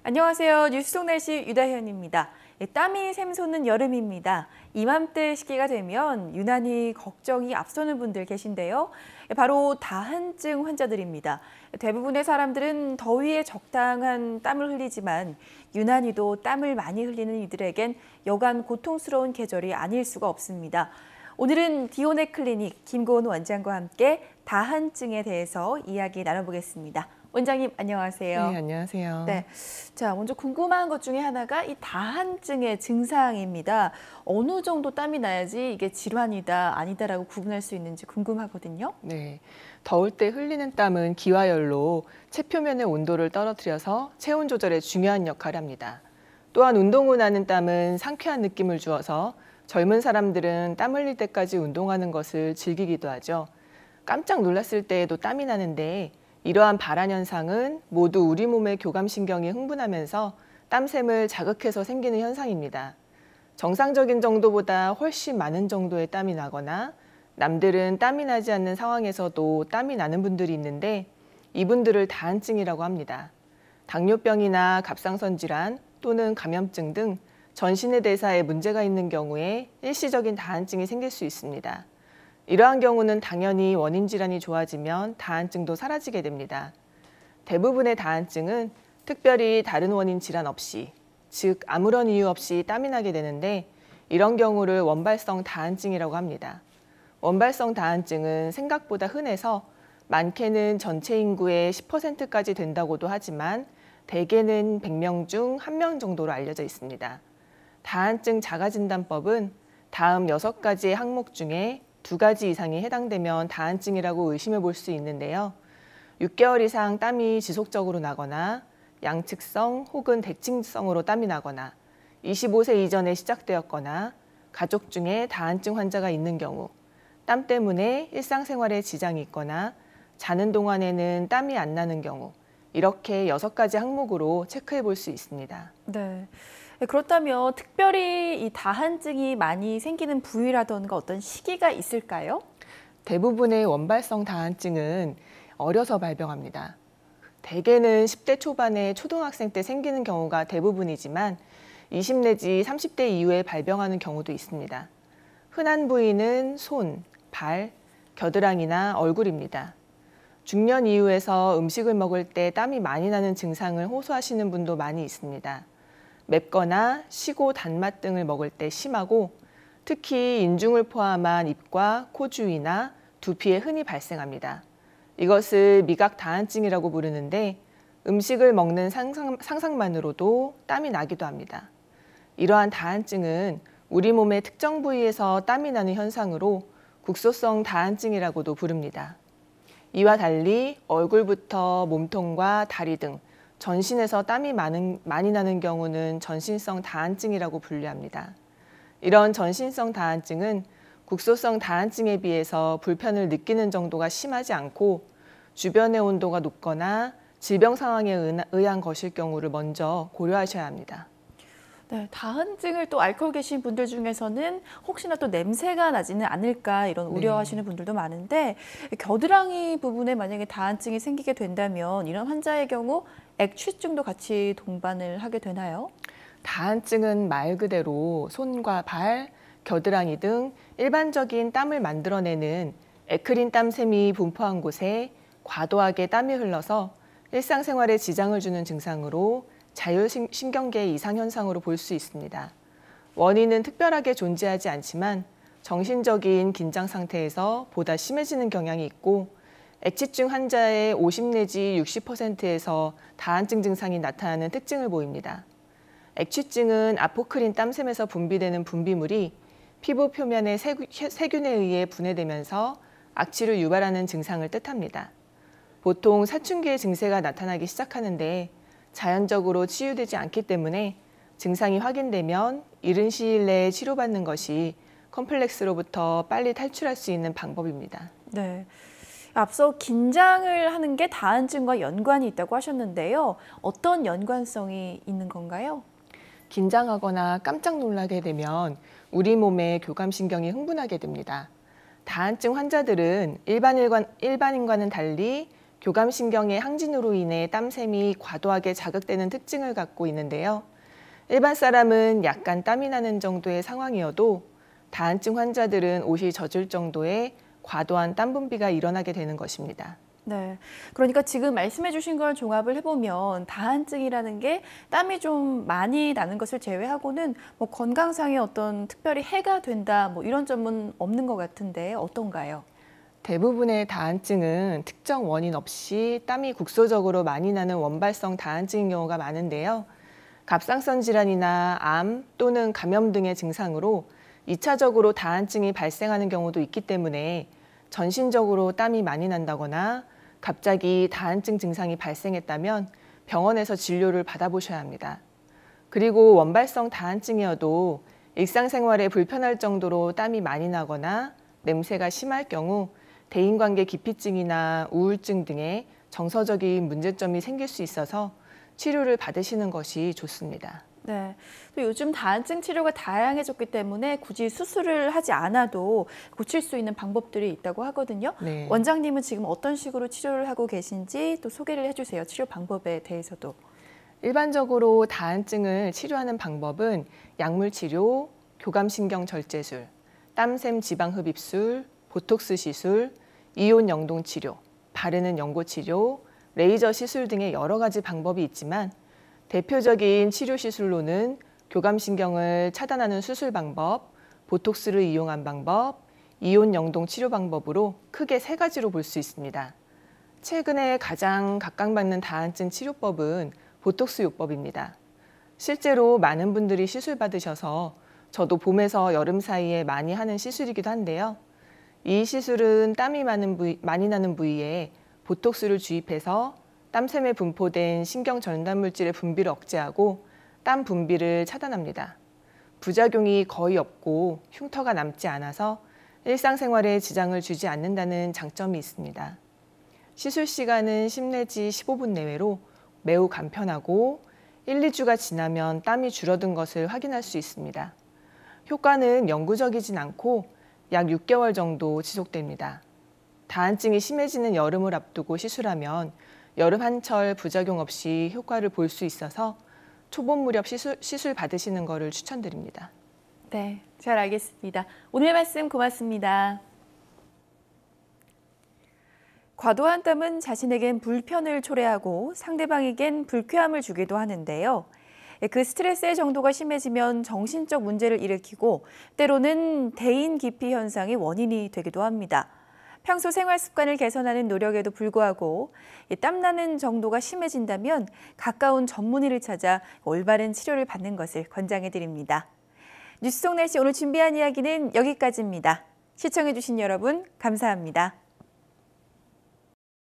안녕하세요. 뉴스속 날씨 유다현입니다. 땀이 샘솟는 여름입니다. 이맘때 시기가 되면 유난히 걱정이 앞서는 분들 계신데요. 바로 다한증 환자들입니다. 대부분의 사람들은 더위에 적당한 땀을 흘리지만 유난히도 땀을 많이 흘리는 이들에겐 여간 고통스러운 계절이 아닐 수가 없습니다. 오늘은 디오네 클리닉 김고은 원장과 함께 다한증에 대해서 이야기 나눠보겠습니다. 원장님 안녕하세요. 네, 안녕하세요. 네, 자 먼저 궁금한 것 중에 하나가 이 다한증의 증상입니다. 어느 정도 땀이 나야지 이게 질환이다 아니다라고 구분할 수 있는지 궁금하거든요. 네, 더울 때 흘리는 땀은 기화열로 체표면의 온도를 떨어뜨려서 체온 조절에 중요한 역할을 합니다. 또한 운동 후 나는 땀은 상쾌한 느낌을 주어서 젊은 사람들은 땀 흘릴 때까지 운동하는 것을 즐기기도 하죠. 깜짝 놀랐을 때에도 땀이 나는데 이러한 발한 현상은 모두 우리 몸의 교감신경이 흥분하면서 땀샘을 자극해서 생기는 현상입니다. 정상적인 정도보다 훨씬 많은 정도의 땀이 나거나 남들은 땀이 나지 않는 상황에서도 땀이 나는 분들이 있는데 이분들을 다한증이라고 합니다. 당뇨병이나 갑상선 질환 또는 감염증 등 전신의 대사에 문제가 있는 경우에 일시적인 다한증이 생길 수 있습니다. 이러한 경우는 당연히 원인 질환이 좋아지면 다한증도 사라지게 됩니다. 대부분의 다한증은 특별히 다른 원인 질환 없이, 즉 아무런 이유 없이 땀이 나게 되는데 이런 경우를 원발성 다한증이라고 합니다. 원발성 다한증은 생각보다 흔해서 많게는 전체 인구의 10%까지 된다고도 하지만 대개는 100명 중 1명 정도로 알려져 있습니다. 다한증 자가진단법은 다음 6가지의 항목 중에 2가지 이상이 해당되면 다한증이라고 의심해 볼 수 있는데요. 6개월 이상 땀이 지속적으로 나거나 양측성 혹은 대칭성으로 땀이 나거나 25세 이전에 시작되었거나 가족 중에 다한증 환자가 있는 경우 땀 때문에 일상생활에 지장이 있거나 자는 동안에는 땀이 안 나는 경우 이렇게 6가지 항목으로 체크해 볼 수 있습니다. 네. 그렇다면 특별히 이 다한증이 많이 생기는 부위라던가 어떤 시기가 있을까요? 대부분의 원발성 다한증은 어려서 발병합니다. 대개는 10대 초반의 초등학생 때 생기는 경우가 대부분이지만 20 내지 30대 이후에 발병하는 경우도 있습니다. 흔한 부위는 손, 발, 겨드랑이나 얼굴입니다. 중년 이후에서 음식을 먹을 때 땀이 많이 나는 증상을 호소하시는 분도 많이 있습니다. 맵거나 시고 단맛 등을 먹을 때 심하고 특히 인중을 포함한 입과 코 주위나 두피에 흔히 발생합니다. 이것을 미각 다한증이라고 부르는데 음식을 먹는 상상만으로도 땀이 나기도 합니다. 이러한 다한증은 우리 몸의 특정 부위에서 땀이 나는 현상으로 국소성 다한증이라고도 부릅니다. 이와 달리 얼굴부터 몸통과 다리 등 전신에서 땀이 많이 나는 경우는 전신성 다한증이라고 분류합니다. 이런 전신성 다한증은 국소성 다한증에 비해서 불편을 느끼는 정도가 심하지 않고 주변의 온도가 높거나 질병 상황에 의한 것일 경우를 먼저 고려하셔야 합니다. 네, 다한증을 또 앓고 계신 분들 중에서는 혹시나 또 냄새가 나지는 않을까 이런 우려하시는 분들도 많은데 겨드랑이 부분에 만약에 다한증이 생기게 된다면 이런 환자의 경우 액취증도 같이 동반을 하게 되나요? 다한증은 말 그대로 손과 발, 겨드랑이 등 일반적인 땀을 만들어내는 에크린 땀샘이 분포한 곳에 과도하게 땀이 흘러서 일상생활에 지장을 주는 증상으로 자율신경계 이상 현상으로 볼 수 있습니다. 원인은 특별하게 존재하지 않지만 정신적인 긴장 상태에서 보다 심해지는 경향이 있고 액취증 환자의 50 내지 60%에서 다한증 증상이 나타나는 특징을 보입니다. 액취증은 아포크린 땀샘에서 분비되는 분비물이 피부 표면의 세균에 의해 분해되면서 악취를 유발하는 증상을 뜻합니다. 보통 사춘기의 증세가 나타나기 시작하는데 자연적으로 치유되지 않기 때문에 증상이 확인되면 이른 시일 내에 치료받는 것이 컴플렉스로부터 빨리 탈출할 수 있는 방법입니다. 네. 앞서 긴장을 하는 게 다한증과 연관이 있다고 하셨는데요. 어떤 연관성이 있는 건가요? 긴장하거나 깜짝 놀라게 되면 우리 몸의 교감신경이 흥분하게 됩니다. 다한증 환자들은 일반인과는 달리 교감신경의 항진으로 인해 땀샘이 과도하게 자극되는 특징을 갖고 있는데요. 일반 사람은 약간 땀이 나는 정도의 상황이어도 다한증 환자들은 옷이 젖을 정도의 과도한 땀 분비가 일어나게 되는 것입니다. 네, 그러니까 지금 말씀해 주신 걸 종합을 해보면 다한증이라는 게 땀이 좀 많이 나는 것을 제외하고는 뭐 건강상의 어떤 특별히 해가 된다 뭐 이런 점은 없는 것 같은데 어떤가요? 대부분의 다한증은 특정 원인 없이 땀이 국소적으로 많이 나는 원발성 다한증인 경우가 많은데요. 갑상선 질환이나 암 또는 감염 등의 증상으로 2차적으로 다한증이 발생하는 경우도 있기 때문에 전신적으로 땀이 많이 난다거나 갑자기 다한증 증상이 발생했다면 병원에서 진료를 받아보셔야 합니다. 그리고 원발성 다한증이어도 일상생활에 불편할 정도로 땀이 많이 나거나 냄새가 심할 경우 대인관계 기피증이나 우울증 등의 정서적인 문제점이 생길 수 있어서 치료를 받으시는 것이 좋습니다. 네, 또 요즘 다한증 치료가 다양해졌기 때문에 굳이 수술을 하지 않아도 고칠 수 있는 방법들이 있다고 하거든요. 네. 원장님은 지금 어떤 식으로 치료를 하고 계신지 또 소개를 해주세요. 치료 방법에 대해서도. 일반적으로 다한증을 치료하는 방법은 약물 치료, 교감신경 절제술, 땀샘 지방 흡입술, 보톡스 시술, 이온 영동 치료, 바르는 연고 치료, 레이저 시술 등의 여러 가지 방법이 있지만 대표적인 치료 시술로는 교감신경을 차단하는 수술 방법, 보톡스를 이용한 방법, 이온 영동 치료 방법으로 크게 3가지로 볼 수 있습니다. 최근에 가장 각광받는 다한증 치료법은 보톡스 요법입니다. 실제로 많은 분들이 시술 받으셔서 저도 봄에서 여름 사이에 많이 하는 시술이기도 한데요. 이 시술은 땀이 많이 나는 부위에 보톡스를 주입해서 땀샘에 분포된 신경 전달 물질의 분비를 억제하고 땀 분비를 차단합니다. 부작용이 거의 없고 흉터가 남지 않아서 일상생활에 지장을 주지 않는다는 장점이 있습니다. 시술 시간은 10 내지 15분 내외로 매우 간편하고 1, 2주가 지나면 땀이 줄어든 것을 확인할 수 있습니다. 효과는 영구적이진 않고 약 6개월 정도 지속됩니다. 다한증이 심해지는 여름을 앞두고 시술하면 여름 한철 부작용 없이 효과를 볼 수 있어서 초봄 무렵 시술 받으시는 것을 추천드립니다. 네, 잘 알겠습니다. 오늘 말씀 고맙습니다. 과도한 땀은 자신에겐 불편을 초래하고 상대방에겐 불쾌함을 주기도 하는데요. 그 스트레스의 정도가 심해지면 정신적 문제를 일으키고 때로는 대인 기피 현상의 원인이 되기도 합니다. 평소 생활 습관을 개선하는 노력에도 불구하고 땀나는 정도가 심해진다면 가까운 전문의를 찾아 올바른 치료를 받는 것을 권장해 드립니다. 뉴스 속 날씨 오늘 준비한 이야기는 여기까지입니다. 시청해 주신 여러분 감사합니다.